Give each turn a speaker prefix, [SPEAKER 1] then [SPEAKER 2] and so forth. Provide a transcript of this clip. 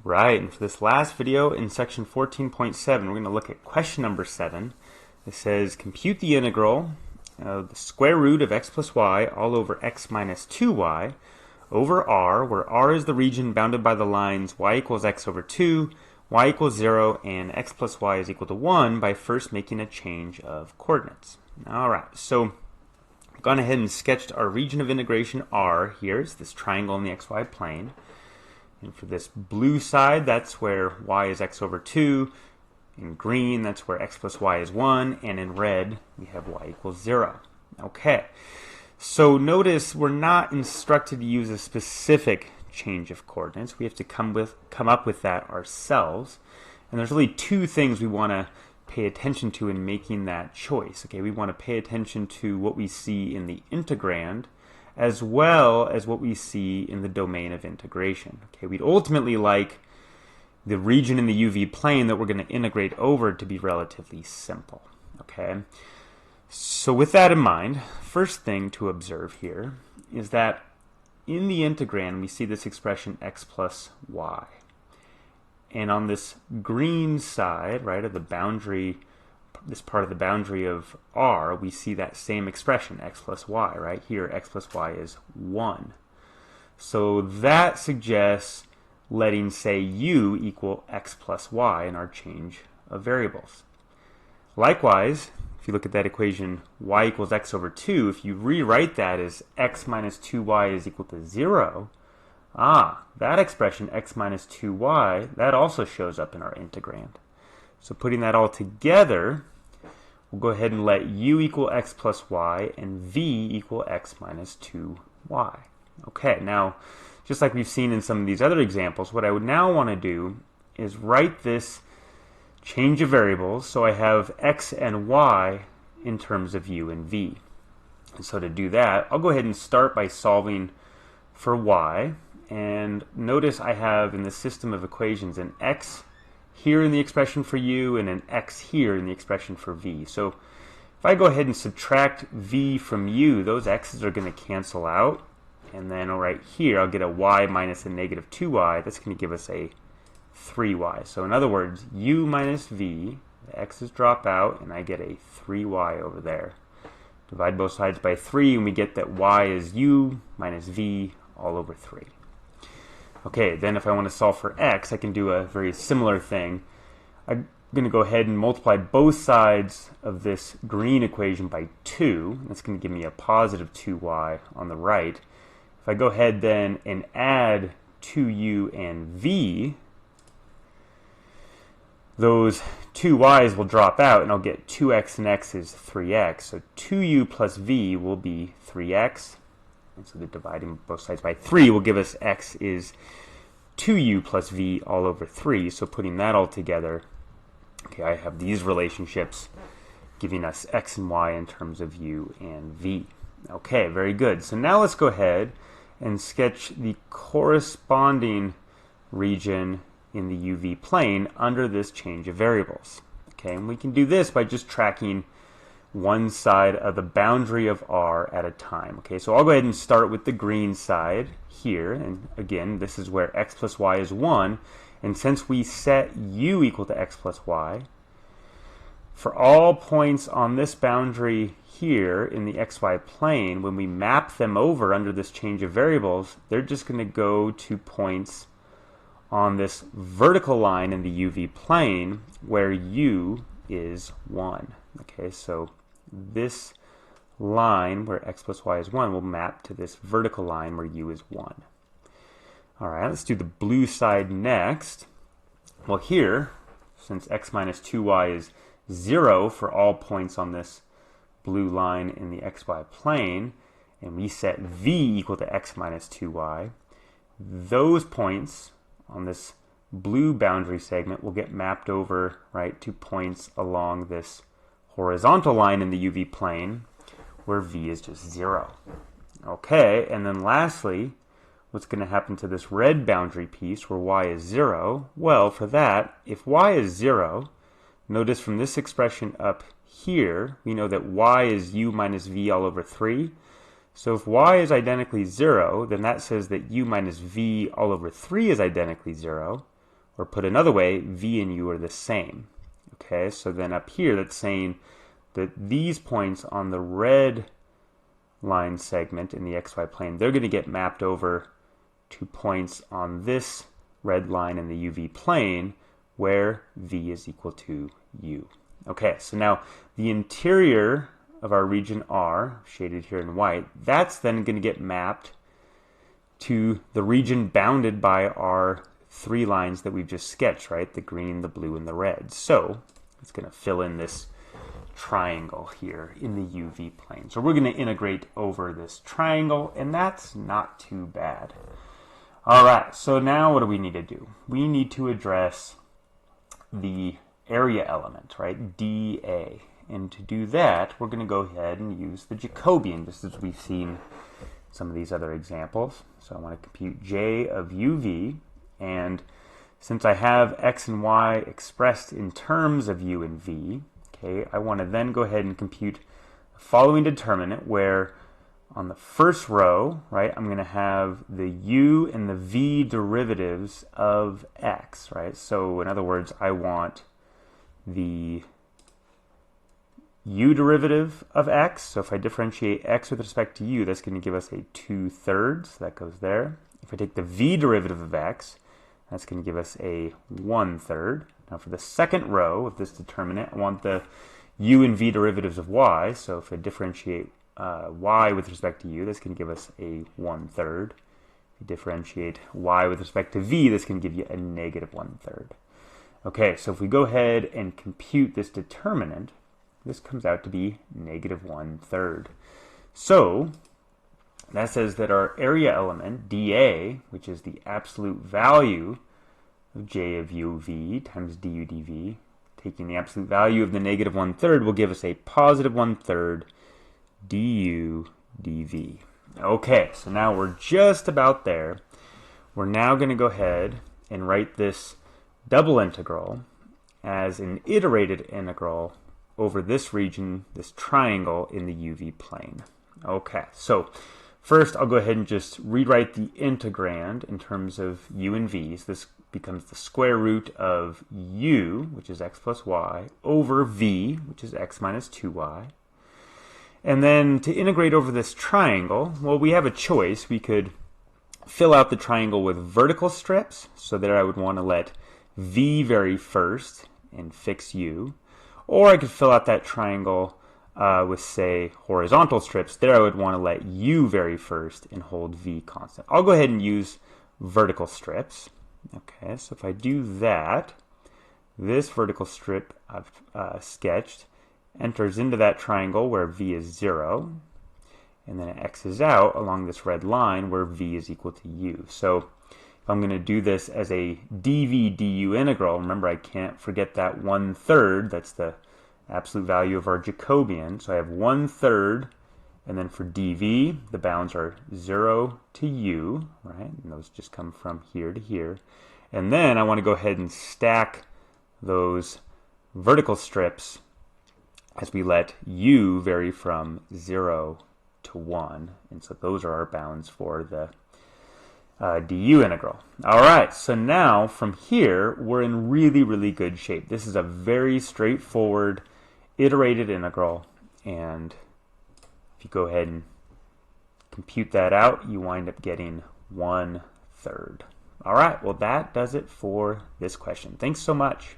[SPEAKER 1] Right, and for this last video in section 14.7, we're going to look at question number 7. It says, compute the integral of the square root of x plus y all over x minus 2y over R, where R is the region bounded by the lines y equals x over 2, y equals 0, and x plus y is equal to 1 by first making a change of coordinates. Alright, so I've gone ahead and sketched our region of integration R here. It's this triangle in the xy plane. And for this blue side, that's where y is x over 2. In green, that's where x plus y is 1. And in red, we have y equals 0. Okay, so notice we're not instructed to use a specific change of coordinates. We have to come up with that ourselves. And there's really two things we want to pay attention to in making that choice. Okay, we want to pay attention to what we see in the integrand, as well as what we see in the domain of integration. Okay, we'd ultimately like the region in the UV plane that we're going to integrate over to be relatively simple. Okay, so with that in mind, first thing to observe here is that in the integrand we see this expression x plus y. And on this green side, right, of the boundary, this part of the boundary of R, we see that same expression, x plus y, right? Here, x plus y is 1. So that suggests letting, say, u equal x plus y in our change of variables. Likewise, if you look at that equation, y equals x over 2, if you rewrite that as x minus 2y is equal to 0, that expression, x minus 2y, that also shows up in our integrand. So putting that all together, we'll go ahead and let u equal x plus y and v equal x minus 2y. Okay, now, just like we've seen in some of these other examples, what I would now want to do is write this change of variables so I have x and y in terms of u and v. And so to do that, I'll go ahead and start by solving for y. And notice I have in the system of equations an x here in the expression for u and an x here in the expression for v. So if I go ahead and subtract v from u, those x's are going to cancel out. And then right here, I'll get a y minus a negative 2y. That's going to give us a 3y. So in other words, u minus v, the x's drop out, and I get a 3y over there. Divide both sides by 3, and we get that y is u minus v all over 3. Okay, then if I want to solve for x, I can do a very similar thing. I'm going to go ahead and multiply both sides of this green equation by 2. That's going to give me a positive 2y on the right. If I go ahead then and add 2u and v, those 2y's will drop out, and I'll get 2x and x is 3x. So 2u plus v will be 3x. And so the dividing both sides by 3 will give us x is 2u plus v all over 3. So putting that all together, okay, I have these relationships giving us x and y in terms of u and v. Okay, very good. So now let's go ahead and sketch the corresponding region in the UV plane under this change of variables. Okay, and we can do this by just tracking one side of the boundary of R at a time. Okay, so I'll go ahead and start with the green side here, and again, this is where x plus y is 1, and since we set u equal to x plus y, for all points on this boundary here in the xy plane, when we map them over under this change of variables, they're just going to go to points on this vertical line in the UV plane where u is 1. Okay, so this line where x plus y is 1 will map to this vertical line where u is 1. Alright, let's do the blue side next. Well, here, since x minus 2y is 0 for all points on this blue line in the xy plane, and we set v equal to x minus 2y, those points on this blue boundary segment will get mapped over, right, to points along this horizontal line in the UV plane where v is just 0. Okay, and then lastly, what's going to happen to this red boundary piece where y is 0? Well, for that, if y is 0, notice from this expression up here, we know that y is u minus v all over 3. So if y is identically 0, then that says that u minus v all over 3 is identically 0. Or put another way, v and u are the same. Okay, so then up here that's saying that these points on the red line segment in the xy plane, they're going to get mapped over to points on this red line in the uv plane where v is equal to u. Okay, so now the interior of our region R, shaded here in white, that's then going to get mapped to the region bounded by our three lines that we've just sketched, right? The green, the blue, and the red. So it's going to fill in this triangle here in the UV plane. So we're going to integrate over this triangle, and that's not too bad. All right, so now what do we need to do? We need to address the area element, right? dA. And to do that, we're going to go ahead and use the Jacobian, just as we've seen some of these other examples. So I want to compute J of UV, and since I have x and y expressed in terms of u and v, okay, I want to then go ahead and compute the following determinant where on the first row, right, I'm going to have the u and the v derivatives of x, right? So in other words, I want the u derivative of x. So if I differentiate x with respect to u, that's going to give us a 2/3. That goes there. If I take the v derivative of x, that's going to give us a 1/3. Now for the second row of this determinant, I want the u and v derivatives of y. So if I differentiate y with respect to u, that's going to give us a 1/3. If you differentiate y with respect to v, that's going to give you a -1/3. Okay, so if we go ahead and compute this determinant, this comes out to be -1/3. So that says that our area element, dA, which is the absolute value of J of uv times du dv, taking the absolute value of the -1/3 will give us a +1/3 du dv. Okay, so now we're just about there. We're now going to go ahead and write this double integral as an iterated integral over this region, this triangle in the UV plane. Okay, so first I'll go ahead and just rewrite the integrand in terms of u and v's. This becomes the square root of u, which is x plus y, over v, which is x minus 2y. And then to integrate over this triangle, well, we have a choice. We could fill out the triangle with vertical strips, so that I would want to let v vary first and fix u. Or I could fill out that triangle with, say, horizontal strips. There I would want to let u vary first and hold v constant. I'll go ahead and use vertical strips. Okay, so if I do that, this vertical strip I've sketched enters into that triangle where v is 0, and then it x's out along this red line where v is equal to u. So if I'm going to do this as a dv du integral, remember I can't forget that 1/3, that's the absolute value of our Jacobian. So I have 1/3, and then for dv, the bounds are 0 to u, right? And those just come from here to here. And then I want to go ahead and stack those vertical strips as we let u vary from 0 to 1. And so those are our bounds for the du integral. All right, so now from here, we're in really, really good shape. This is a very straightforward iterated integral, and if you go ahead and compute that out, you wind up getting 1/3. All right, well, that does it for this question. Thanks so much.